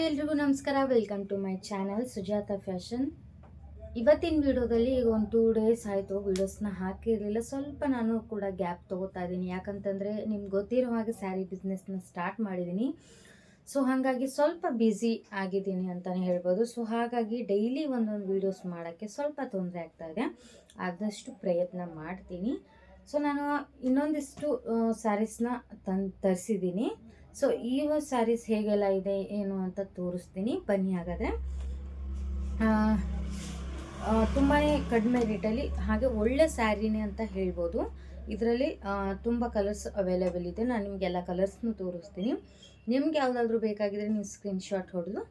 ಎಲ್ರಿಗೂ ನಮಸ್ಕಾರ. Welcome to my channel Sujata fashion. ಇವತ್ತಿನ ವಿಡಿಯೋದಲ್ಲಿ ಈಗ ಒಂದು 2 ಡೇಸ್ ಆಯಿತು ವಿಡಿಯೋಸ್ನ ಹಾಕಿರಲಿಲ್ಲ. ಸ್ವಲ್ಪ ನಾನು ಕೂಡ ಗ್ಯಾಪ್ ತೊಗೋತಾ ಇದ್ದೀನಿ, ಯಾಕಂತಂದರೆ ನಿಮ್ಗೆ ಗೊತ್ತಿರೋ ಹಾಗೆ ಸ್ಯಾರಿ ಬಿಸ್ನೆಸ್ನ ಸ್ಟಾರ್ಟ್ ಮಾಡಿದ್ದೀನಿ. ಸೊ ಹಾಗಾಗಿ ಸ್ವಲ್ಪ ಬ್ಯುಸಿ ಆಗಿದ್ದೀನಿ ಅಂತಲೇ ಹೇಳ್ಬೋದು. ಸೊ ಹಾಗಾಗಿ ಡೈಲಿ ಒಂದೊಂದು ವೀಡಿಯೋಸ್ ಮಾಡೋಕ್ಕೆ ಸ್ವಲ್ಪ ತೊಂದರೆ ಆಗ್ತಾಯಿದೆ. ಆದಷ್ಟು ಪ್ರಯತ್ನ ಮಾಡ್ತೀನಿ. ಸೊ ನಾನು ಇನ್ನೊಂದಿಷ್ಟು ಸ್ಯಾರೀಸ್ನ ತರಿಸಿದ್ದೀನಿ. ಸೊ ಈ ಸ್ಯಾರೀಸ್ ಹೇಗೆಲ್ಲ ಇದೆ ಏನು ಅಂತ ತೋರಿಸ್ತೀನಿ ಬನ್ನಿ. ಹಾಗಾದರೆ ತುಂಬಾ ಕಡಿಮೆ ರೇಟಲ್ಲಿ ಹಾಗೆ ಒಳ್ಳೆ ಸ್ಯಾರಿನೇ ಅಂತ ಹೇಳ್ಬೋದು. ಇದರಲ್ಲಿ ತುಂಬ ಕಲರ್ಸ್ ಅವೈಲೇಬಲ್ ಇದೆ. ನಾನು ನಿಮಗೆಲ್ಲ ಕಲರ್ಸ್ನು ತೋರಿಸ್ತೀನಿ. ನಿಮ್ಗೆ ಯಾವುದಾದ್ರೂ ಬೇಕಾಗಿದ್ದರೆ ನೀವು ಸ್ಕ್ರೀನ್ಶಾಟ್ ಹೊಡೆದು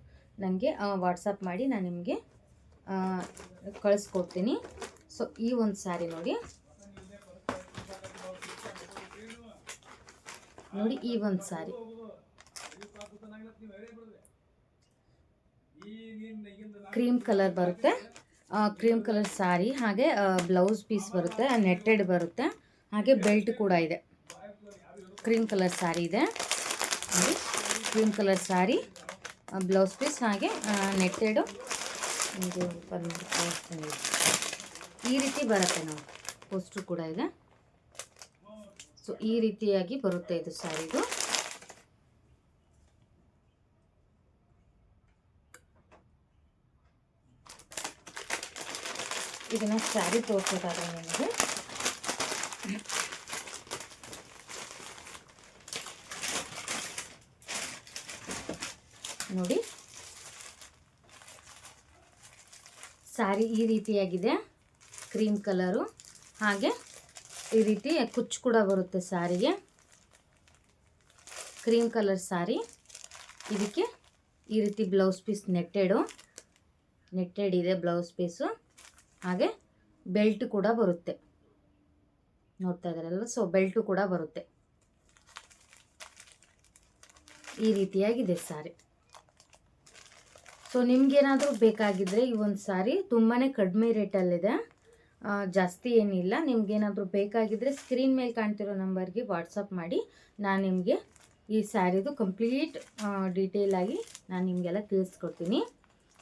ನನಗೆ ವಾಟ್ಸಪ್ ಮಾಡಿ ನಾನು ನಿಮಗೆ ಕಳಿಸ್ಕೊಡ್ತೀನಿ. ಸೊ ಈ ಒಂದು ಸ್ಯಾರಿ ನೋಡಿ, ಈ ಒಂದು ಸ್ಯಾರಿ ಕ್ರೀಮ್ ಕಲರ್ ಬರುತ್ತೆ. ಕ್ರೀಮ್ ಕಲರ್ ಸ್ಯಾರಿ, ಹಾಗೆ ಬ್ಲೌಸ್ ಪೀಸ್ ಬರುತ್ತೆ, ನೆಟ್ಟೆಡ್ ಬರುತ್ತೆ, ಹಾಗೆ ಬೆಲ್ಟ್ ಕೂಡ ಇದೆ. ಕ್ರೀಮ್ ಕಲರ್ ಸ್ಯಾರಿ ಇದೆ ನೋಡಿ, cream colour sari, blouse piece, ಹಾಗೆ ನೆಟ್ಟೆಡು ಈ ರೀತಿ ಬರುತ್ತೆ ನೋಡಿ. ಪೋಸ್ಟು ಕೂಡ ಇದೆ. ಸೊ ಈ ರೀತಿಯಾಗಿ ಬರುತ್ತೆ ಇದು ಸ್ಯಾರಿದು. ಇದನ್ನ ಸ್ಯಾರಿ ತೋರಿಸೋದಾದ್ರೆ ನಿಮಗೆ ನೋಡಿ, ಸ್ಯಾರಿ ಈ ರೀತಿಯಾಗಿದೆ. ಕ್ರೀಮ್ ಕಲರು, ಹಾಗೆ ಈ ರೀತಿ ಕುಚ್ಚು ಕೂಡ ಬರುತ್ತೆ ಸ್ಯಾರಿಗೆ. ಕ್ರೀಮ್ ಕಲರ್ ಸ್ಯಾರಿ, ಇದಕ್ಕೆ ಈ ರೀತಿ ಬ್ಲೌಸ್ ಪೀಸ್ ನೆಟ್ಟೆಡ್ ಇದೆ ಬ್ಲೌಸ್ ಪೀಸು, ಹಾಗೆ ಬೆಲ್ಟ್ ಕೂಡ ಬರುತ್ತೆ. ನೋಡ್ತಾ ಇದ್ದಾರಲ್ವ, ಸೊ ಬೆಲ್ಟು ಕೂಡ ಬರುತ್ತೆ. ಈ ರೀತಿಯಾಗಿದೆ ಸ್ಯಾರಿ. ಸೊ ನಿಮ್ಗೇನಾದರೂ ಬೇಕಾಗಿದ್ದರೆ ಈ ಒಂದು ಸ್ಯಾರಿ ತುಂಬಾ ಕಡಿಮೆ ರೇಟಲ್ಲಿದೆ, ಜಾಸ್ತಿ ಏನಿಲ್ಲ. ನಿಮ್ಗೇನಾದರೂ ಬೇಕಾಗಿದ್ದರೆ ಸ್ಕ್ರೀನ್ ಮೇಲೆ ಕಾಣ್ತಿರೋ ನಂಬರ್ಗೆ ವಾಟ್ಸಪ್ ಮಾಡಿ. ನಾನು ನಿಮಗೆ ಈ ಸ್ಯಾರಿದು ಕಂಪ್ಲೀಟ್ ಡೀಟೇಲಾಗಿ ನಾನು ನಿಮಗೆಲ್ಲ ತಿಳಿಸ್ಕೊಡ್ತೀನಿ.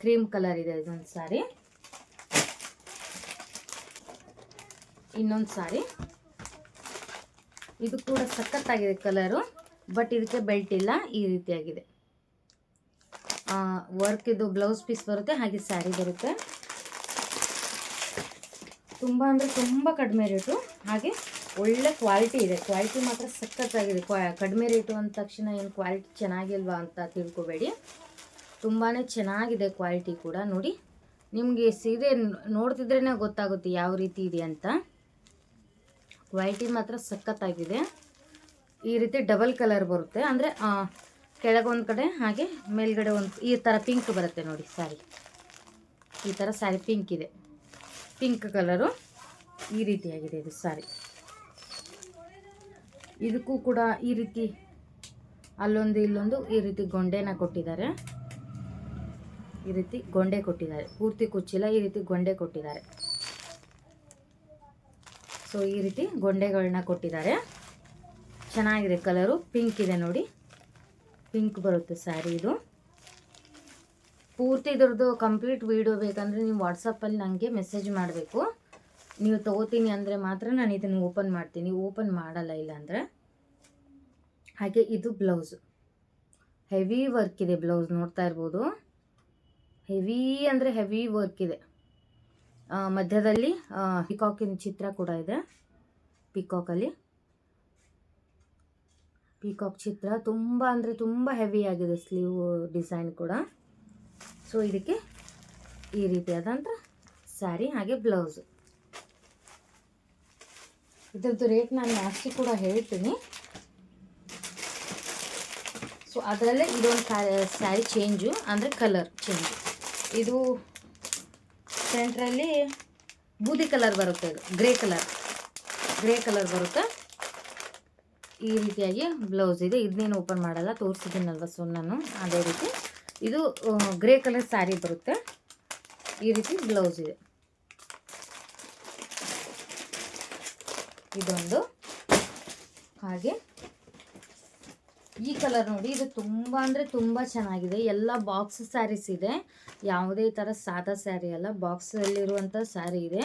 ಕ್ರೀಮ್ ಕಲರ್ ಇದೆ ಇದೊಂದು ಸ್ಯಾರಿ. ಇನ್ನೊಂದು ಸ್ಯಾರಿ, ಇದು ಕೂಡ ಸಖತ್ತಾಗಿದೆ ಕಲರು, ಬಟ್ ಇದಕ್ಕೆ ಬೆಲ್ಟ್ ಇಲ್ಲ. ಈ ರೀತಿಯಾಗಿದೆ ವರ್ಕ್. ಇದು ಬ್ಲೌಸ್ ಪೀಸ್ ಬರುತ್ತೆ, ಹಾಗೆ ಸ್ಯಾರಿ ಬರುತ್ತೆ. ತುಂಬ ಅಂದರೆ ತುಂಬ ಕಡಿಮೆ ರೇಟು, ಹಾಗೆ ಒಳ್ಳೆ ಕ್ವಾಲಿಟಿ ಇದೆ. ಕ್ವಾಲಿಟಿ ಮಾತ್ರ ಸಖತ್ತಾಗಿದೆ. ಕಡಿಮೆ ರೇಟು ಅಂದ ತಕ್ಷಣ ಏನು ಕ್ವಾಲಿಟಿ ಚೆನ್ನಾಗಿಲ್ವಾ ಅಂತ ತಿಳ್ಕೊಬೇಡಿ, ತುಂಬಾ ಚೆನ್ನಾಗಿದೆ ಕ್ವಾಲಿಟಿ ಕೂಡ. ನೋಡಿ, ನಿಮಗೆ ಸೀರೆ ನೋಡ್ತಿದ್ರೇ ಗೊತ್ತಾಗುತ್ತೆ ಯಾವ ರೀತಿ ಇದೆ ಅಂತ. ಕ್ವಾಲಿಟಿ ಮಾತ್ರ ಸಖತ್ತಾಗಿದೆ. ಈ ರೀತಿ ಡಬಲ್ ಕಲರ್ ಬರುತ್ತೆ, ಅಂದರೆ ಕೆಳಗೊಂದು ಕಡೆ ಹಾಗೆ ಮೇಲ್ಗಡೆ ಒಂದು ಈ ಥರ ಪಿಂಕ್ ಬರುತ್ತೆ ನೋಡಿ ಸ್ಯಾರಿ. ಈ ಥರ ಸ್ಯಾರಿ ಪಿಂಕ್ ಇದೆ, ಪಿಂಕ್ ಕಲರು. ಈ ರೀತಿಯಾಗಿದೆ ಇದು ಸ್ಯಾರಿ. ಇದಕ್ಕೂ ಕೂಡ ಈ ರೀತಿ ಅಲ್ಲೊಂದು ಇಲ್ಲೊಂದು ಈ ರೀತಿ ಗೊಂಡೆನ ಕೊಟ್ಟಿದ್ದಾರೆ. ಈ ರೀತಿ ಗೊಂಡೆ ಕೊಟ್ಟಿದ್ದಾರೆ, ಪೂರ್ತಿ ಕುಚ್ಚಿಲ್ಲ, ಈ ರೀತಿ ಗೊಂಡೆ ಕೊಟ್ಟಿದ್ದಾರೆ. ಸೊ ಈ ರೀತಿ ಗೊಂಡೆಗಳನ್ನ ಕೊಟ್ಟಿದ್ದಾರೆ. ಚೆನ್ನಾಗಿದೆ ಕಲರು, ಪಿಂಕ್ ಇದೆ ನೋಡಿ, ಪಿಂಕ್ ಬರುತ್ತೆ ಸ್ಯಾರಿ ಇದು. ಪೂರ್ತಿ ಇದ್ರದ್ದು ಕಂಪ್ಲೀಟ್ ವಿಡಿಯೋ ಬೇಕಂದರೆ ನೀವು ವಾಟ್ಸಪ್ಪಲ್ಲಿ ನನಗೆ ಮೆಸೇಜ್ ಮಾಡಬೇಕು. ನೀವು ತೊಗೋತೀನಿ ಅಂದರೆ ಮಾತ್ರ ನಾನು ಇದನ್ನು ಓಪನ್ ಮಾಡ್ತೀನಿ, ಓಪನ್ ಮಾಡಲ್ಲ ಇಲ್ಲ ಅಂದರೆ. ಹಾಗೆ ಇದು ಬ್ಲೌಸು, ಹೆವಿ ವರ್ಕ್ ಇದೆ ಬ್ಲೌಸ್, ನೋಡ್ತಾ ಇರ್ಬೋದು. ಹೆವಿ ಅಂದರೆ ಹೆವಿ ವರ್ಕ್ ಇದೆ. ಮಧ್ಯದಲ್ಲಿ ಪಿಕಾಕಿನ ಚಿತ್ರ ಕೂಡ ಇದೆ. ಪಿಕಾಕಲ್ಲಿ ಪಿಕಾಕ್ ಚಿತ್ರ ತುಂಬ ಅಂದರೆ ತುಂಬ ಹೆವಿ ಆಗಿದೆ. ಸ್ಲೀವ್ ಡಿಸೈನ್ ಕೂಡ. ಸೊ ಇದಕ್ಕೆ ಈ ರೀತಿಯಾದಂಥ ಸ್ಯಾರಿ, ಹಾಗೆ ಬ್ಲೌಸು. ಇದರದ್ದು ರೇಟ್ ನಾನು ಜಾಸ್ತಿ ಕೂಡ ಹೇಳ್ತೀನಿ. ಸೊ ಅದರಲ್ಲೇ ಇದೊಂದು ಸ್ಯಾರಿ ಚೇಂಜು, ಅಂದರೆ ಕಲರ್ ಚೇಂಜು. ಇದು ಸೆಂಟ್ರಲ್ಲಿ ಬೂದಿ ಕಲರ್ ಬರುತ್ತೆ, ಇದು ಗ್ರೇ ಕಲರ್ ಬರುತ್ತೆ. ಈ ರೀತಿಯಾಗಿ ಬ್ಲೌಸ್ ಇದೆ. ಇದನ್ನೇನು ಓಪನ್ ಮಾಡಲ್ಲ, ತೋರಿಸಿದ್ದೀನಲ್ವ ಸೊ ನಾನು. ಅದೇ ರೀತಿ ಇದು ಗ್ರೇ ಕಲರ್ ಸ್ಯಾರಿ ಬರುತ್ತೆ. ಈ ರೀತಿ ಬ್ಲೌಸ್ ಇದೆ. ಇದೊಂದು, ಹಾಗೆ ಈ ಕಲರ್ ನೋಡಿ, ಇದು ತುಂಬ ಅಂದರೆ ತುಂಬ ಚೆನ್ನಾಗಿದೆ. ಎಲ್ಲ ಬಾಕ್ಸ್ ಸ್ಯಾರೀಸ್ ಇದೆ, ಯಾವುದೇ ಥರ ಸಾದಾ ಸ್ಯಾರಿ ಅಲ್ಲ, ಬಾಕ್ಸಲ್ಲಿರುವಂಥ ಸ್ಯಾರಿ ಇದೆ.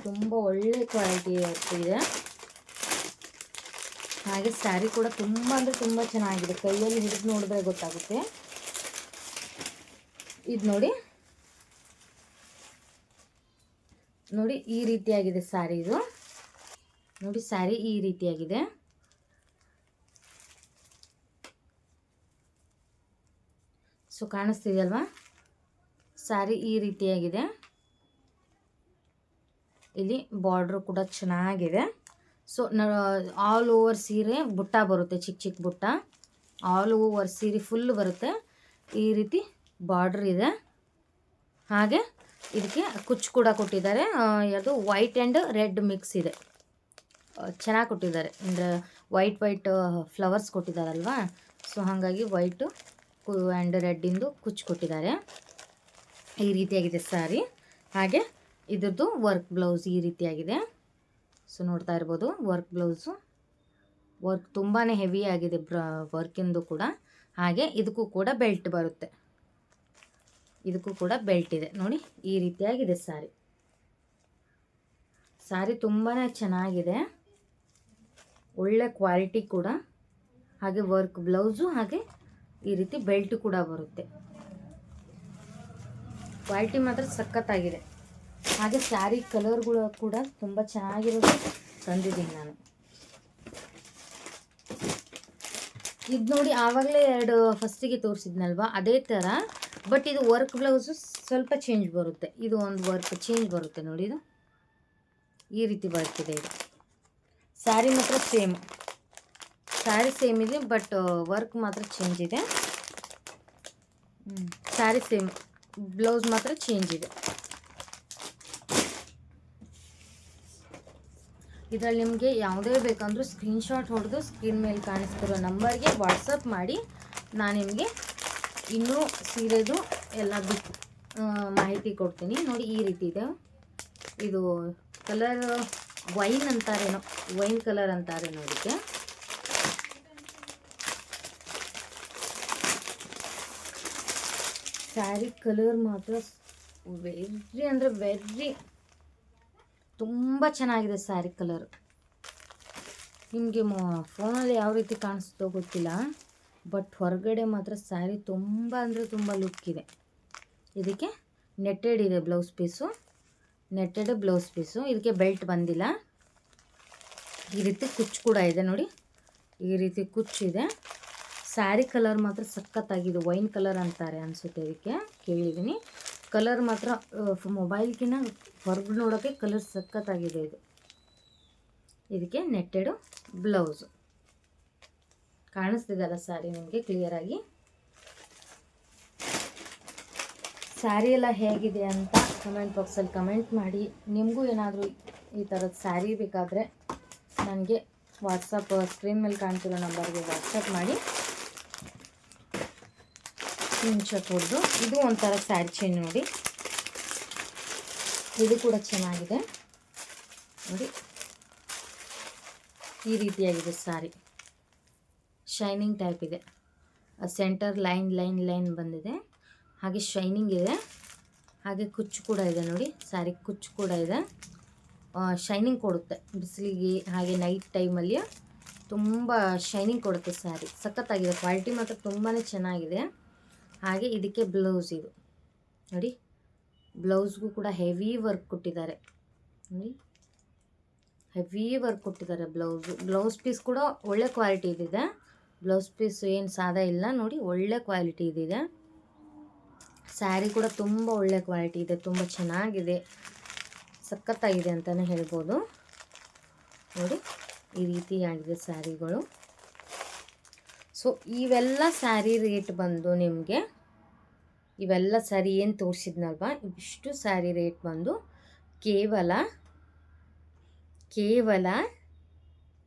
ತುಂಬ ಒಳ್ಳೆ ಕ್ವಾಲಿಟಿ ಇದೆ. ಹಾಗೆ ಸ್ಯಾರಿ ಕೂಡ ತುಂಬ ಅಂದರೆ ತುಂಬ ಚೆನ್ನಾಗಿದೆ. ಕೈಯಲ್ಲಿ ಹಿಡಿದು ನೋಡಿದ್ರೆ ಗೊತ್ತಾಗುತ್ತೆ. ಇದು ನೋಡಿ ನೋಡಿ ಈ ರೀತಿಯಾಗಿದೆ ಸ್ಯಾರಿ. ಇದು ನೋಡಿ ಸ್ಯಾರಿ ಈ ರೀತಿಯಾಗಿದೆ. ಸೊ ಕಾಣಿಸ್ತಿದೆಯಲ್ವಾ, ಸ್ಯಾರಿ ಈ ರೀತಿಯಾಗಿದೆ. ಇಲ್ಲಿ ಬಾರ್ಡ್ರು ಕೂಡ ಚೆನ್ನಾಗಿದೆ. ಸೊ ಆಲ್ ಓವರ್ ಸೀರೆ ಬುಟ್ಟ ಬರುತ್ತೆ, ಚಿಕ್ಕ ಚಿಕ್ಕ ಬುಟ್ಟ. ಆಲ್ ಓವರ್ ಸೀರೆ ಫುಲ್ ಬರುತ್ತೆ. ಈ ರೀತಿ ಬಾರ್ಡ್ರ್ ಇದೆ. ಹಾಗೆ ಇದಕ್ಕೆ ಕುಚ್ಚು ಕೂಡ ಕೊಟ್ಟಿದ್ದಾರೆ. ಅದು ವೈಟ್ ಆ್ಯಂಡ್ ರೆಡ್ ಮಿಕ್ಸ್ ಇದೆ. ಚೆನ್ನಾಗಿ ಕೊಟ್ಟಿದ್ದಾರೆ. ಅಂದರೆ ವೈಟ್ ಫ್ಲವರ್ಸ್ ಕೊಟ್ಟಿದ್ದಾರಲ್ವಾ, ಸೊ ಹಾಗಾಗಿ ವೈಟು ಆ್ಯಂಡ್ ರೆಡ್ಡಿಂದು ಕುಚ್ಚು ಕೊಟ್ಟಿದ್ದಾರೆ. ಈ ರೀತಿಯಾಗಿದೆ ಸ್ಯಾರಿ. ಹಾಗೆ ಇದ್ರದ್ದು ವರ್ಕ್ ಬ್ಲೌಸ್ ಈ ರೀತಿಯಾಗಿದೆ. ಸೊ ನೋಡ್ತಾ ಇರ್ಬೋದು, ವರ್ಕ್ ಬ್ಲೌಸು ವರ್ಕ್ ತುಂಬಾ ಹೆವಿ ಆಗಿದೆ ವರ್ಕಿಂದು ಕೂಡ. ಹಾಗೆ ಇದಕ್ಕೂ ಕೂಡ ಬೆಲ್ಟ್ ಬರುತ್ತೆ. ಇದಕ್ಕೂ ಕೂಡ ಬೆಲ್ಟ್ ಇದೆ ನೋಡಿ. ಈ ರೀತಿಯಾಗಿದೆ ಸ್ಯಾರಿ. ಸ್ಯಾರಿ ತುಂಬಾ ಚೆನ್ನಾಗಿದೆ, ಒಳ್ಳೆ ಕ್ವಾಲಿಟಿ ಕೂಡ. ಹಾಗೆ ವರ್ಕ್ ಬ್ಲೌಸು, ಹಾಗೆ ಈ ರೀತಿ ಬೆಲ್ಟ್ ಕೂಡ ಬರುತ್ತೆ. ಕ್ವಾಲಿಟಿ ಮಾತ್ರ ಸಖತ್ತಾಗಿದೆ. ಹಾಗೆ ಸ್ಯಾರಿ ಕಲರ್ಗಳು ಕೂಡ ತುಂಬ ಚೆನ್ನಾಗಿರೋದು ತಂದಿದ್ದೀನಿ ನಾನು. ಇದು ನೋಡಿ, ಆವಾಗಲೇ ಎರಡು ಫಸ್ಟಿಗೆ ತೋರಿಸಿದ್ನಲ್ವ, ಅದೇ ಥರ. ಬಟ್ ಇದು ವರ್ಕ್ ಬ್ಲೌಸು ಸ್ವಲ್ಪ ಚೇಂಜ್ ಬರುತ್ತೆ. ಇದು ಒಂದು ವರ್ಕ್ ಚೇಂಜ್ ಬರುತ್ತೆ ನೋಡಿ. ಇದು ಈ ರೀತಿ ಬರ್ತಿದೆ. ಇದು ಸ್ಯಾರಿ ಮಾತ್ರ ಸೇಮ್, ಸ್ಯಾರಿ ಸೇಮ್ ಇದೆ, ಬಟ್ ವರ್ಕ್ ಮಾತ್ರ ಚೇಂಜ್ ಇದೆ. ಸ್ಯಾರಿ ಸೇಮ್, ಬ್ಲೌಸ್ ಮಾತ್ರ ಚೇಂಜ್ ಇದೆ. ಇದರಲ್ಲಿ ನಿಮಗೆ ಯಾವುದೇ ಬೇಕಂದ್ರೂ ಸ್ಕ್ರೀನ್ಶಾಟ್ ಹೊಡೆದು ಸ್ಕ್ರೀನ್ ಮೇಲೆ ಕಾಣಿಸ್ತಿರೋ ನಂಬರ್ಗೆ ವಾಟ್ಸಪ್ ಮಾಡಿ, ನಾನು ನಿಮಗೆ ಇನ್ನೂ ಸೀರೆದು ಎಲ್ಲ ಮಾಹಿತಿ ಕೊಡ್ತೀನಿ. ನೋಡಿ ಈ ರೀತಿ ಇದೆ. ಇದು ಕಲರ್ ವೈನ್ ಅಂತಾರೇನೋ, ವೈನ್ ಕಲರ್ ಅಂತಾರೆ ನೋಡಿಕ್ಕೆ. ಸ್ಯಾರಿ ಕಲರ್ ಮಾತ್ರ ವೆರಿ ಅಂದರೆ ವೆರಿ ತುಂಬ ಚೆನ್ನಾಗಿದೆ ಸ್ಯಾರಿ ಕಲರ್. ನಿಮಗೆ ಫೋನಲ್ಲಿ ಯಾವ ರೀತಿ ಕಾಣಿಸ್ತೋ ಗೊತ್ತಿಲ್ಲ, ಬಟ್ ಹೊರಗಡೆ ಮಾತ್ರ ಸ್ಯಾರಿ ತುಂಬ ಅಂದರೆ ತುಂಬ ಲುಕ್ ಇದೆ. ಇದಕ್ಕೆ ನೆಟ್ಟೆಡ್ ಇದೆ blouse piece, netted blouse piece. ಇದಕ್ಕೆ ಬೆಲ್ಟ್ ಬಂದಿಲ್ಲ. ಈ ರೀತಿ ಕುಚ್ಚು ಕೂಡ ಇದೆ ನೋಡಿ, ಈ ರೀತಿ ಕುಚ್ಚಿದೆ. ಸ್ಯಾರಿ ಕಲರ್ ಮಾತ್ರ ಸಖತ್ತಾಗಿದೆ. ವೈನ್ ಕಲರ್ ಅಂತಾರೆ ಅನಿಸುತ್ತೆ, ಇದಕ್ಕೆ ಕೇಳಿದ್ದೀನಿ. ಕಲರ್ ಮಾತ್ರ ಮೊಬೈಲ್ಗಿನ್ನ ಹೊರಗೆ ನೋಡೋಕ್ಕೆ ಕಲರ್ ಸಖತ್ತಾಗಿದೆ. ಇದು ಇದಕ್ಕೆ ನೆಟ್ಟೆಡು ಬ್ಲೌಸು. ಕಾಣಿಸ್ತಿದೆಯಲ್ಲ ಸ್ಯಾರಿ ನಿಮಗೆ ಕ್ಲಿಯರಾಗಿ. ಸ್ಯಾರಿ ಎಲ್ಲ ಹೇಗಿದೆ ಅಂತ ಕಮೆಂಟ್ ಬಾಕ್ಸಲ್ಲಿ ಕಮೆಂಟ್ ಮಾಡಿ. ನಿಮಗೂ ಏನಾದರೂ ಈ ಥರದ ಸ್ಯಾರಿ ಬೇಕಾದರೆ ನನಗೆ ವಾಟ್ಸಪ್ ಸ್ಕ್ರೀನ್ ಮೇಲೆ ಕಾಣ್ತಿರೋ ನಂಬರ್ಗೆ ವಾಟ್ಸಪ್ ಮಾಡಿ ಸ್ಕ್ರೀನ್ಶಾಟ್ ಹೊಡೆದು. ಇದು ಒಂಥರ ಸ್ಯಾರಿ ಚೇಂಜ್ ನೋಡಿ, ಇದು ಕೂಡ ಚೆನ್ನಾಗಿದೆ ನೋಡಿ. ಈ ರೀತಿಯಾಗಿದೆ ಸ್ಯಾರಿ, ಶೈನಿಂಗ್ ಟೈಪ್ ಇದೆ. ಸೆಂಟರ್ ಲೈನ್ ಬಂದಿದೆ. ಹಾಗೆ ಶೈನಿಂಗ್ ಇದೆ. ಹಾಗೆ ಕುಚ್ಚು ಕೂಡ ಇದೆ ನೋಡಿ, ಸ್ಯಾರಿ ಕುಚ್ಚು ಕೂಡ ಇದೆ. ಶೈನಿಂಗ್ ಕೊಡುತ್ತೆ ಬಿಸಿಲಿಗೆ, ಹಾಗೆ ನೈಟ್ ಟೈಮಲ್ಲಿ ತುಂಬ ಶೈನಿಂಗ್ ಕೊಡುತ್ತೆ ಸ್ಯಾರಿ. ಸಖತ್ತಾಗಿದೆ, ಕ್ವಾಲಿಟಿ ಮಾತ್ರ ತುಂಬಾ ಚೆನ್ನಾಗಿದೆ. ಹಾಗೆ ಇದಕ್ಕೆ ಬ್ಲೌಸ್ ಇದು ನೋಡಿ, ಬ್ಲೌಸ್ಗೂ ಕೂಡ ಹೆವಿ ವರ್ಕ್ ಕೊಟ್ಟಿದ್ದಾರೆ ನೋಡಿ, ಹೆವಿ ವರ್ಕ್ ಕೊಟ್ಟಿದ್ದಾರೆ ಬ್ಲೌಸ್ ಪೀಸ್ ಕೂಡ ಒಳ್ಳೆ ಕ್ವಾಲಿಟಿ ಇದಿದೆ. ಬ್ಲೌಸ್ ಪೀಸ್ ಏನು ಸಾದಾ ಇಲ್ಲ ನೋಡಿ, ಒಳ್ಳೆ ಕ್ವಾಲಿಟಿ ಇದಿದೆ. ಸ್ಯಾರಿ ಕೂಡ ತುಂಬ ಒಳ್ಳೆ ಕ್ವಾಲಿಟಿ ಇದೆ, ತುಂಬ ಚೆನ್ನಾಗಿದೆ, ಸಖತ್ತಾಗಿದೆ ಅಂತಲೇ ಹೇಳ್ಬೋದು ನೋಡಿ. ಈ ರೀತಿಯಾಗಿದೆ ಸ್ಯಾರಿಗಳು. ಸೊ ಇವೆಲ್ಲ ಸ್ಯಾರಿ ರೇಟ್ ಬಂದು ನಿಮಗೆ, ಇವೆಲ್ಲ ಸ್ಯಾರಿ ಏನು ತೋರಿಸಿದ್ನಲ್ವ, ಇವಿಷ್ಟು ಸ್ಯಾರಿ ರೇಟ್ ಬಂದು ಕೇವಲ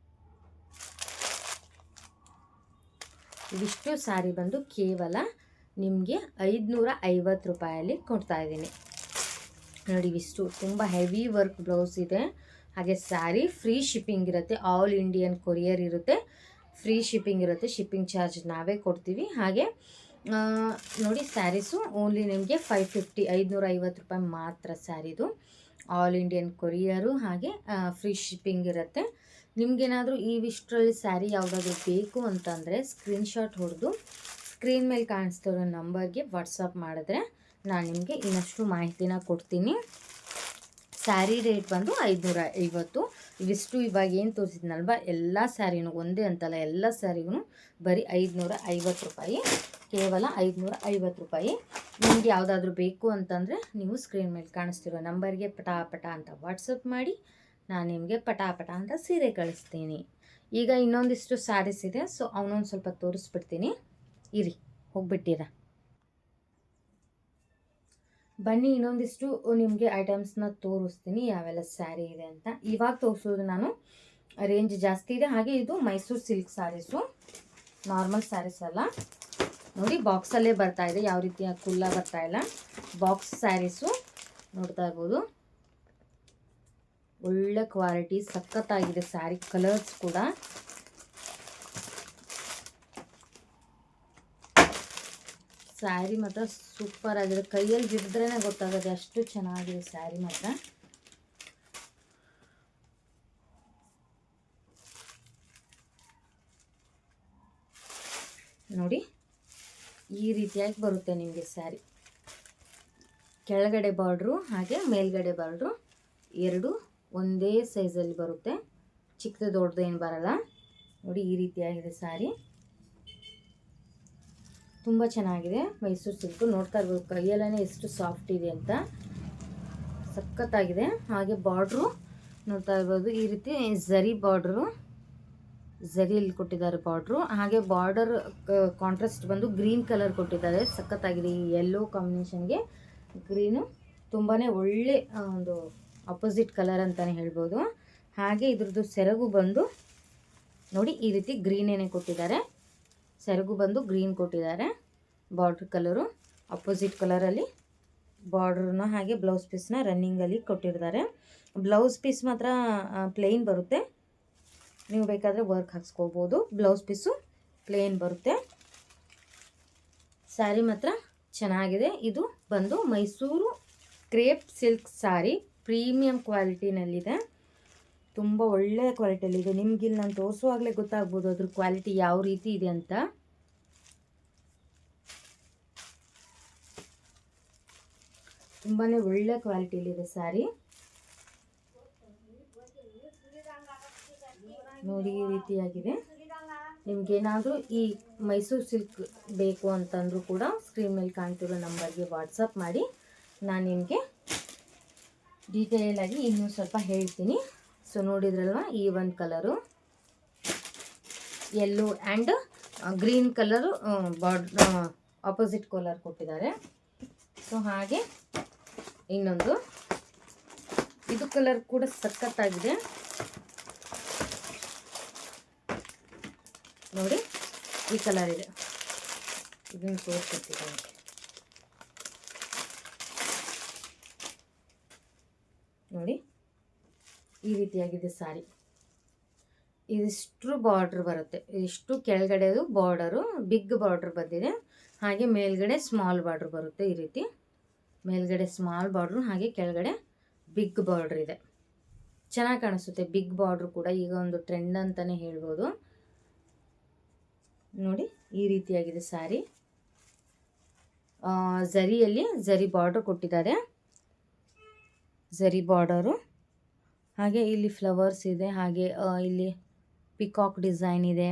ಇವಿಷ್ಟು ಸ್ಯಾರಿ ಬಂದು ಕೇವಲ ನಿಮಗೆ 550 ರೂಪಾಯಲ್ಲಿ ಕೊಡ್ತಾಯಿದ್ದೀನಿ ನೋಡಿ. ಇವಿಷ್ಟು ತುಂಬ ಹೆವಿ ವರ್ಕ್ ಬ್ಲೌಸ್ ಇದೆ. ಹಾಗೆ ಸ್ಯಾರಿ ಫ್ರೀ ಶಿಪ್ಪಿಂಗ್ ಇರುತ್ತೆ, ಆಲ್ ಇಂಡಿಯನ್ ಕೊರಿಯರ್ ಇರುತ್ತೆ, ಫ್ರೀ ಶಿಪ್ಪಿಂಗ್ ಇರುತ್ತೆ, ಶಿಪ್ಪಿಂಗ್ ಚಾರ್ಜ್ ನಾವೇ ಕೊಡ್ತೀವಿ. ಹಾಗೆ ನೋಡಿ ಸ್ಯಾರೀಸು ಓನ್ಲಿ ನಿಮಗೆ 550 550 ರೂಪಾಯಿ ಮಾತ್ರ ಸ್ಯಾರಿದು, ಆಲ್ ಇಂಡಿಯನ್ ಕೊರಿಯರು, ಹಾಗೆ ಫ್ರೀ ಶಿಪ್ಪಿಂಗ್ ಇರುತ್ತೆ. ನಿಮಗೇನಾದರೂ ಈ ವಿಷ್ಟ್ರಲ್ಲಿ ಸ್ಯಾರಿ ಯಾವುದಾದ್ರೂ ಬೇಕು ಅಂತಂದರೆ ಸ್ಕ್ರೀನ್ಶಾಟ್ ಹೊಡೆದು ಸ್ಕ್ರೀನ್ ಮೇಲೆ ಕಾಣಿಸ್ತಿರೋ ನಂಬರ್ಗೆ ವಾಟ್ಸಪ್ ಮಾಡಿದ್ರೆ ನಾನು ನಿಮಗೆ ಇನ್ನಷ್ಟು ಮಾಹಿತಿನ ಕೊಡ್ತೀನಿ. ಸ್ಯಾರಿ ರೇಟ್ ಬಂದು 550. ಇವಿಷ್ಟು ಇವಾಗ ಏನು ತೋರಿಸಿದ್ನಲ್ವ ಎಲ್ಲ ಸ್ಯಾರಿನೂ ಒಂದೇ ಅಂತಲ್ಲ, ಎಲ್ಲ ಸ್ಯಾರಿಗೂ ಬರೀ 550 ರೂಪಾಯಿ, ಕೇವಲ 550 ರೂಪಾಯಿ. ನಿಮಗೆ ಯಾವುದಾದ್ರೂ ಬೇಕು ಅಂತಂದರೆ ನೀವು ಸ್ಕ್ರೀನ್ ಮೇಲೆ ಕಾಣಿಸ್ತಿರೋ ನಂಬರ್ಗೆ ಪಟ ಅಂತ ವಾಟ್ಸಪ್ ಮಾಡಿ, ನಾನು ನಿಮಗೆ ಪಟ ಅಂತ ಸೀರೆ ಕಳಿಸ್ತೀನಿ. ಈಗ ಇನ್ನೊಂದಿಷ್ಟು ಸ್ಯಾರೀಸ್ ಇದೆ, ಸೊ ಅವನೊಂದು ಸ್ವಲ್ಪ ತೋರಿಸ್ಬಿಡ್ತೀನಿ. ಇರಿ, ಹೋಗ್ಬಿಟ್ಟಿರ ಬನ್ನಿ, ಇನ್ನೊಂದಿಷ್ಟು ನಿಮಗೆ ಐಟಮ್ಸ್ನ ತೋರಿಸ್ತೀನಿ ಯಾವೆಲ್ಲ ಸ್ಯಾರಿ ಇದೆ ಅಂತ. ಇವಾಗ ತೋರಿಸೋದು ನಾನು ರೇಂಜ್ ಜಾಸ್ತಿ ಇದೆ. ಹಾಗೆ ಇದು ಮೈಸೂರು ಸಿಲ್ಕ್ ಸ್ಯಾರೀಸು, ನಾರ್ಮಲ್ ಸ್ಯಾರೀಸ್ ಅಲ್ಲ. ನೋಡಿ ಬಾಕ್ಸಲ್ಲೇ ಬರ್ತಾ ಇದೆ, ಯಾವ ರೀತಿಯ ಕುಲ್ಲ ಬರ್ತಾ ಇಲ್ಲ, ಬಾಕ್ಸ್ ಸ್ಯಾರೀಸು ನೋಡ್ತಾ ಇರ್ಬೋದು. ಒಳ್ಳೆ ಕ್ವಾಲಿಟಿ, ಸಖತ್ತಾಗಿದೆ ಸ್ಯಾರಿ, ಕಲರ್ಸ್ ಕೂಡ ಸ್ಯಾರಿ ಮಾತ್ರ ಸೂಪರ್ ಆಗಿದೆ. ಕೈಯಲ್ಲಿ ಹಿಡಿದ್ರೇ ಗೊತ್ತಾಗುತ್ತೆ ಅಷ್ಟು ಚೆನ್ನಾಗಿದೆ ಸ್ಯಾರಿ ಮಾತ್ರ. ನೋಡಿ ಈ ರೀತಿಯಾಗಿ ಬರುತ್ತೆ ನಿಮಗೆ ಸ್ಯಾರಿ. ಕೆಳಗಡೆ ಬಾರ್ಡ್ರು ಹಾಗೆ ಮೇಲ್ಗಡೆ ಬಾರ್ಡ್ರು ಎರಡು ಒಂದೇ ಸೈಜಲ್ಲಿ ಬರುತ್ತೆ, ಚಿಕ್ಕದು ದೊಡ್ಡದು ಏನು ಬರಲ್ಲ. ನೋಡಿ ಈ ರೀತಿಯಾಗಿದೆ ಸ್ಯಾರಿ, ತುಂಬ ಚೆನ್ನಾಗಿದೆ. ಮೈಸೂರು ಸಿಲ್ಕು ನೋಡ್ತಾ ಇರ್ಬೋದು, ಕೈಯಲ್ಲೇ ಎಷ್ಟು ಸಾಫ್ಟ್ ಇದೆ ಅಂತ, ಸಖತ್ತಾಗಿದೆ. ಹಾಗೆ ಬಾರ್ಡ್ರು ನೋಡ್ತಾ ಇರ್ಬೋದು, ಈ ರೀತಿ ಝರಿ ಬಾರ್ಡ್ರು, ಝರಿಯಲ್ಲಿ ಕೊಟ್ಟಿದ್ದಾರೆ ಬಾರ್ಡ್ರು. ಹಾಗೆ ಬಾರ್ಡರ್ ಕಾಂಟ್ರಾಸ್ಟ್ ಬಂದು ಗ್ರೀನ್ ಕಲರ್ ಕೊಟ್ಟಿದ್ದಾರೆ, ಸಖತ್ತಾಗಿದೆ. ಈ ಯೆಲ್ಲೋ ಕಾಂಬಿನೇಷನ್ಗೆ ಗ್ರೀನು ತುಂಬಾ ಒಳ್ಳೆ ಒಂದು ಅಪೋಸಿಟ್ ಕಲರ್ ಅಂತಲೇ ಹೇಳ್ಬೋದು. ಹಾಗೆ ಇದ್ರದ್ದು ಸೆರಗು ಬಂದು ನೋಡಿ ಈ ರೀತಿ ಗ್ರೀನೇನೆ ಕೊಟ್ಟಿದ್ದಾರೆ, ಸೆರಗು ಬಂದು ಗ್ರೀನ್ ಕೊಟ್ಟಿದ್ದಾರೆ. ಬಾರ್ಡ್ರ್ ಕಲರು ಅಪೋಸಿಟ್ ಕಲರಲ್ಲಿ ಬಾರ್ಡ್ರನ್ನ, ಹಾಗೆ ಬ್ಲೌಸ್ ಪೀಸ್ನ ರನ್ನಿಂಗಲ್ಲಿ ಕೊಟ್ಟಿರ್ತಾರೆ. ಬ್ಲೌಸ್ ಪೀಸ್ ಮಾತ್ರ ಪ್ಲೇನ್ ಬರುತ್ತೆ, ನೀವು ಬೇಕಾದರೆ ವರ್ಕ್ ಹಾಕ್ಸ್ಕೋಬೋದು. ಬ್ಲೌಸ್ ಪೀಸು ಪ್ಲೇನ್ ಬರುತ್ತೆ. ಸ್ಯಾರಿ ಮಾತ್ರ ಚೆನ್ನಾಗಿದೆ. ಇದು ಬಂದು Mysore crepe silk sari, premium ಕ್ವಾಲಿಟಿನಲ್ಲಿದೆ, ತುಂಬ ಒಳ್ಳೆಯ ಕ್ವಾಲಿಟಿಯಲ್ಲಿದೆ. ನಿಮಗಿಲ್ಲಿ ನಾನು ತೋರಿಸುವಾಗಲೇ ಗೊತ್ತಾಗ್ಬೋದು ಅದ್ರ ಕ್ವಾಲಿಟಿ ಯಾವ ರೀತಿ ಇದೆ ಅಂತ. ತುಂಬಾ ಒಳ್ಳೆ ಕ್ವಾಲಿಟಿಯಲ್ಲಿದೆ ಸ್ಯಾರಿ. ನೋಡಿ ಈ ರೀತಿಯಾಗಿದೆ. ನಿಮಗೇನಾದರೂ ಈ ಮೈಸೂರು ಸಿಲ್ಕ್ ಬೇಕು ಅಂತಂದರೂ ಕೂಡ ಸ್ಕ್ರೀನ್ ಮೇಲೆ ಕಾಣ್ತಿರೋ ನಂಬರ್ಗೆ ವಾಟ್ಸಪ್ ಮಾಡಿ, ನಾನು ನಿಮಗೆ ಡೀಟೇಲಾಗಿ ಇನ್ನೂ ಸ್ವಲ್ಪ ಹೇಳ್ತೀನಿ. ಸೊ ನೋಡಿದ್ರಲ್ವ, ಈ ಒಂದು colour yellow and green colour opposite colour ಕೊಟ್ಟಿದ್ದಾರೆ. ಸೊ ಹಾಗೆ ಇನ್ನೊಂದು ಇದು ಕಲರ್ ಕೂಡ ಸಖತ್ತಾಗಿದೆ ನೋಡಿ, ಈ ಕಲರ್ ಇದೆ, ಇದನ್ನು ತೋರಿಸ್ಕೊಡ್ತಿದ್ದೀನಿ. ನೋಡಿ ಈ ರೀತಿಯಾಗಿದೆ ಸ್ಯಾರಿ. ಇದಿಷ್ಟು ಬಾರ್ಡ್ರ್ ಬರುತ್ತೆ, ಇಷ್ಟು ಕೆಳಗಡೆದು ಬಾರ್ಡರು ಬಿಗ್ ಬಾರ್ಡ್ರ್ ಬಂದಿದೆ, ಹಾಗೆ ಮೇಲ್ಗಡೆ ಸ್ಮಾಲ್ ಬಾರ್ಡ್ರ್ ಬರುತ್ತೆ. ಈ ರೀತಿ ಮೇಲ್ಗಡೆ ಸ್ಮಾಲ್ ಬಾರ್ಡ್ರು, ಹಾಗೆ ಕೆಳಗಡೆ ಬಿಗ್ ಬಾರ್ಡ್ರ್ ಇದೆ. ಚೆನ್ನಾಗಿ ಕಾಣಿಸುತ್ತೆ ಬಿಗ್ ಬಾರ್ಡ್ರು ಕೂಡ, ಈಗ ಒಂದು ಟ್ರೆಂಡ್ ಅಂತಲೇ ಹೇಳ್ಬೋದು. ನೋಡಿ ಈ ರೀತಿಯಾಗಿದೆ ಸ್ಯಾರಿ. ಝರಿಯಲ್ಲಿ ಝರಿ ಬಾರ್ಡರ್ ಕೊಟ್ಟಿದ್ದಾರೆ, ಝರಿ ಬಾರ್ಡರು, ಹಾಗೆ ಇಲ್ಲಿ ಫ್ಲವರ್ಸ್ ಇದೆ, ಹಾಗೆ ಇಲ್ಲಿ ಪಿಕಾಕ್ ಡಿಸೈನ್ ಇದೆ,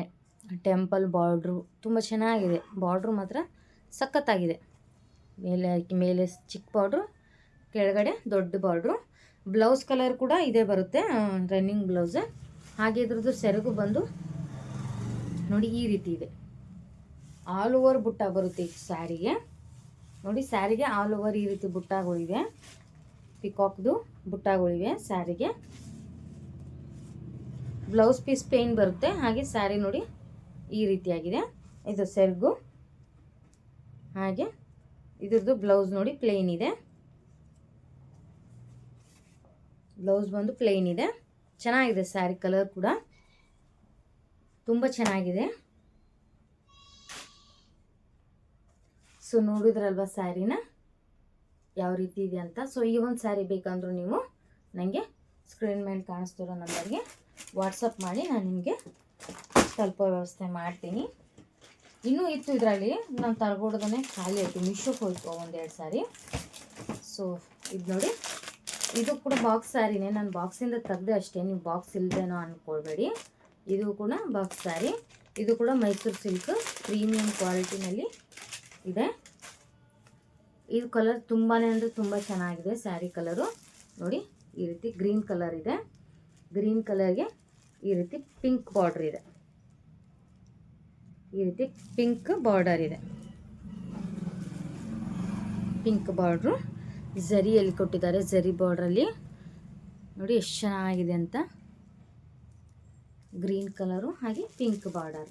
ಟೆಂಪಲ್ ಬಾರ್ಡ್ರು ತುಂಬ ಚೆನ್ನಾಗಿದೆ. ಬಾರ್ಡ್ರು ಮಾತ್ರ ಸಖತ್ತಾಗಿದೆ. ಮೇಲೆ ಚಿಕ್ಕ ಬಾರ್ಡ್ರು, ಕೆಳಗಡೆ ದೊಡ್ಡ ಬಾರ್ಡ್ರು. ಬ್ಲೌಸ್ ಕಲರ್ ಕೂಡ ಇದೇ ಬರುತ್ತೆ, ರನ್ನಿಂಗ್ ಬ್ಲೌಸ್. ಹಾಗೆ ಇದ್ರದ್ದು ಸೆರಗು ಬಂದು ನೋಡಿ ಈ ರೀತಿ ಇದೆ, ಆಲ್ ಓವರ್ ಬುಟ್ಟ ಬರುತ್ತೆ ಈ ಸ್ಯಾರಿಗೆ. ನೋಡಿ ಸ್ಯಾರಿಗೆ ಆಲ್ ಓವರ್ ಈ ರೀತಿ ಬುಟ್ಟಗಳಿವೆ, ಪಿಕಾಕ್ದು ಬುಟ್ಟಗಳಿವೆ ಸ್ಯಾರಿಗೆ. ಬ್ಲೌಸ್ ಪೀಸ್ ಪ್ಲೇನ್ ಬರುತ್ತೆ, ಹಾಗೆ ಸ್ಯಾರಿ ನೋಡಿ ಈ ರೀತಿಯಾಗಿದೆ. ಇದು ಸೆರಗು, ಹಾಗೆ ಇದ್ರದ್ದು ಬ್ಲೌಸ್ ನೋಡಿ ಪ್ಲೇನ್ ಇದೆ, ಬ್ಲೌಸ್ ಬಂದು ಪ್ಲೇನ್ ಇದೆ. ಚೆನ್ನಾಗಿದೆ ಸ್ಯಾರಿ ಕಲರ್ ಕೂಡ ತುಂಬ ಚೆನ್ನಾಗಿದೆ. ಸೊ ನೋಡಿದ್ರಲ್ವ ಸ್ಯಾರಿನ ಯಾವ ರೀತಿ ಇದೆ ಅಂತ. ಸೊ ಈ ಒಂದು ಸ್ಯಾರಿ ಬೇಕಂದ್ರೂ ನೀವು ನನಗೆ ಸ್ಕ್ರೀನ್ ಮೇಲೆ ಕಾಣಿಸ್ತಿರೋ ನಂಬರ್ಗೆ ವಾಟ್ಸಪ್ ಮಾಡಿ ನಾನು ನಿಮಗೆ ತಲುಪೋ ವ್ಯವಸ್ಥೆ ಮಾಡ್ತೀನಿ. ಇನ್ನೂ ಇತ್ತು ಇದರಲ್ಲಿ, ನಾನು ತರಗೊಡ್ದೇ ಖಾಲಿ ಆಯಿತು, ಮೀಶೋಕ್ಕೆ ಹೋಯ್ತು ಒಂದೆರಡು ಸಾರಿ. ಸೊ ಇದು ನೋಡಿ, ಇದು ಕೂಡ ಬಾಕ್ಸ್ ಸ್ಯಾರಿನೇ, ನಾನು ಬಾಕ್ಸಿಂದ ತೆಗ್ದೆ ಅಷ್ಟೇ, ನೀವು ಬಾಕ್ಸ್ ಇಲ್ಲದೇನೋ ಅಂದ್ಕೊಳ್ಬೇಡಿ. ಇದು ಕೂಡ ಬಾಕ್ಸ್ ಸ್ಯಾರಿ. ಇದು ಕೂಡ ಮೈಸೂರು ಸಿಲ್ಕ್ ಪ್ರೀಮಿಯಂ ಕ್ವಾಲಿಟಿನಲ್ಲಿ ಇದೆ. ಇದು ಕಲರ್ ತುಂಬಾ ಅಂದರೆ ತುಂಬ ಚೆನ್ನಾಗಿದೆ. ಸ್ಯಾರಿ ಕಲರು ನೋಡಿ, ಈ ರೀತಿ ಗ್ರೀನ್ ಕಲರ್ ಇದೆ. ಗ್ರೀನ್ ಕಲರ್ಗೆ ಈ ರೀತಿ ಪಿಂಕ್ ಬಾರ್ಡ್ರ್ ಇದೆ. ಈ ರೀತಿ ಪಿಂಕ್ ಬಾರ್ಡರ್ ಇದೆ. ಪಿಂಕ್ ಬಾರ್ಡ್ರು ಝರಿಯಲ್ಲಿ ಕೊಟ್ಟಿದ್ದಾರೆ. ಝರಿ ಬಾರ್ಡ್ರಲ್ಲಿ ನೋಡಿ ಎಷ್ಟು ಚೆನ್ನಾಗಿದೆ ಅಂತ. ಗ್ರೀನ್ ಕಲರು ಹಾಗೆ ಪಿಂಕ್ ಬಾರ್ಡರ್.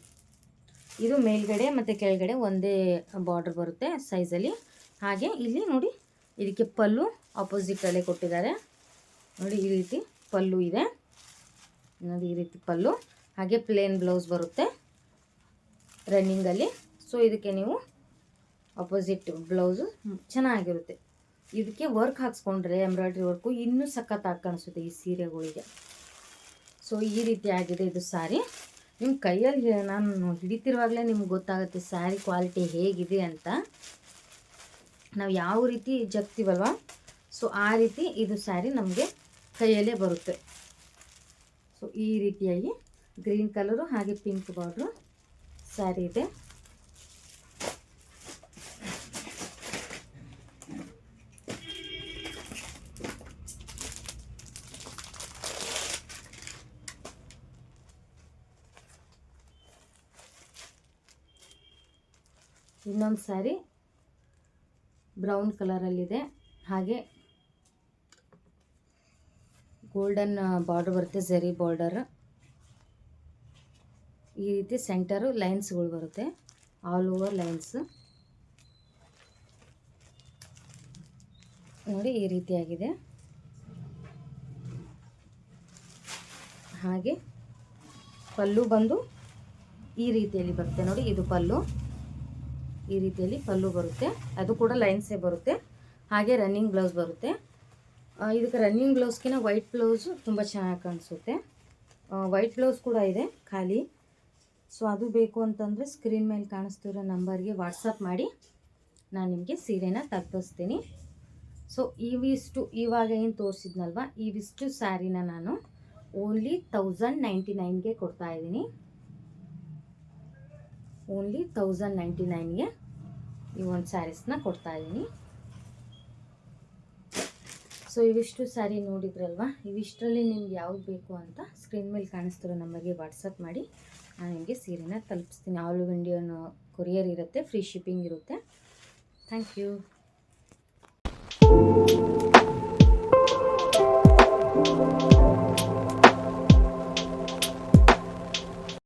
ಇದು ಮೇಲ್ಗಡೆ ಮತ್ತು ಕೆಳಗಡೆ ಒಂದೇ ಬಾರ್ಡರ್ ಬರುತ್ತೆ ಸೈಜಲ್ಲಿ. ಹಾಗೆ ಇಲ್ಲಿ ನೋಡಿ, ಇದಕ್ಕೆ ಪಲ್ಲು ಆಪೋಸಿಟಲ್ಲೇ ಕೊಟ್ಟಿದ್ದಾರೆ. ನೋಡಿ ಈ ರೀತಿ ಪಲ್ಲು ಇದೆ. ನೋಡಿ ಈ ರೀತಿ ಪಲ್ಲು, ಹಾಗೆ ಪ್ಲೇನ್ ಬ್ಲೌಸ್ ಬರುತ್ತೆ ರನ್ನಿಂಗಲ್ಲಿ. ಸೊ ಇದಕ್ಕೆ ನೀವು ಅಪೋಸಿಟ್ ಬ್ಲೌಸು ಚೆನ್ನಾಗಿರುತ್ತೆ. ಇದಕ್ಕೆ ವರ್ಕ್ ಹಾಕ್ಸ್ಕೊಂಡ್ರೆ ಎಂಬ್ರಾಯ್ಡ್ರಿ ವರ್ಕು ಇನ್ನೂ ಸಖತ್ತಾಗಿ ಕಾಣಿಸುತ್ತೆ ಈ ಸೀರೆಗಳಿಗೆ. ಸೊ ಈ ರೀತಿ ಆಗಿದೆ ಇದು ಸ್ಯಾರಿ. ನಿಮ್ಮ ಕೈಯಲ್ಲಿ ನಾನು ಹಿಡಿತಿರುವಾಗಲೇ ನಿಮ್ಗೆ ಗೊತ್ತಾಗುತ್ತೆ ಸ್ಯಾರಿ ಕ್ವಾಲಿಟಿ ಹೇಗಿದೆ ಅಂತ. ನಾವು ಯಾವ ರೀತಿ ಜಗ್ತೀವಲ್ವ, ಸೊ ಆ ರೀತಿ ಇದು ಸ್ಯಾರಿ ನಮಗೆ ಕೈಯಲ್ಲೇ ಬರುತ್ತೆ. ಸೊ ಈ ರೀತಿಯಾಗಿ ಗ್ರೀನ್ ಕಲರು ಹಾಗೆ ಪಿಂಕ್ ಬಾರ್ಡ್ರು ಸ್ಯಾರಿ ಇದೆ. ಇನ್ನೊಂದು ಸ್ಯಾರಿ ಬ್ರೌನ್ ಕಲರಲ್ಲಿದೆ. ಹಾಗೆ ಗೋಲ್ಡನ್ ಬಾರ್ಡರ್ ಬರುತ್ತೆ, ಝರಿ ಬಾರ್ಡರ್. ಈ ರೀತಿ ಸೆಂಟರು ಲೈನ್ಸ್ಗಳು ಬರುತ್ತೆ, ಆಲ್ ಓವರ್ ಲೈನ್ಸ್. ನೋಡಿ ಈ ರೀತಿಯಾಗಿದೆ. ಹಾಗೆ ಪಲ್ಲು ಬಂದು ಈ ರೀತಿಯಲ್ಲಿ ಬರುತ್ತೆ. ನೋಡಿ ಇದು ಪಲ್ಲು, ಈ ರೀತಿಯಲ್ಲಿ ಪಲ್ಲು ಬರುತ್ತೆ. ಅದು ಕೂಡ ಲೈನ್ಸೇ ಬರುತ್ತೆ. ಹಾಗೆ ರನ್ನಿಂಗ್ ಬ್ಲೌಸ್ ಬರುತ್ತೆ. ಇದಕ್ಕೆ ರನ್ನಿಂಗ್ ಬ್ಲೌಸ್ಗಿನ ವೈಟ್ ಬ್ಲೌಸು ತುಂಬ ಚೆನ್ನಾಗಿ ಕಾಣಿಸುತ್ತೆ. ವೈಟ್ ಬ್ಲೌಸ್ ಕೂಡ ಇದೆ ಖಾಲಿ. ಸೊ ಅದು ಬೇಕು ಅಂತಂದರೆ ಸ್ಕ್ರೀನ್ ಮೇಲೆ ಕಾಣಿಸ್ತಿರೋ ನಂಬರ್ಗೆ ವಾಟ್ಸಪ್ ಮಾಡಿ ನಾನು ನಿಮಗೆ ಸೀರೆನ ತಲುಪಿಸ್ತೀನಿ. ಸೊ ಇವಿಷ್ಟು ಇವಾಗ ಏನು ತೋರಿಸಿದ್ನಲ್ವ, ಇವಿಷ್ಟು ಸ್ಯಾರಿನ ನಾನು ಓನ್ಲಿ 1099ಗೆ ಕೊಡ್ತಾಯಿದ್ದೀನಿ. ಓನ್ಲಿ 1099ಗೆ ಈ ಒಂದು ಸ್ಯಾರೀಸ್ನ ಕೊಡ್ತಾಯಿದ್ದೀನಿ. ಸೊ ಇವಿಷ್ಟು ಸ್ಯಾರಿ ನೋಡಿದ್ರಲ್ವ, ಇವಿಷ್ಟರಲ್ಲಿ ನಿಮ್ಗೆ ಯಾವ್ದು ಬೇಕು ಅಂತ ಸ್ಕ್ರೀನ್ ಮೇಲೆ ಕಾಣಿಸ್ತಿರೋ ನಂಬರ್ಗೆ ವಾಟ್ಸಪ್ ಮಾಡಿ ನಾನು ನಿಮಗೆ ಸೀರೆನ ತಲುಪಿಸ್ತೀನಿ. ಆಲ್ ಓವರ್ ಇಂಡಿಯನ್ ಕೊರಿಯರ್ ಇರುತ್ತೆ, ಫ್ರೀ ಶಿಪ್ಪಿಂಗ್ ಇರುತ್ತೆ. Thank you.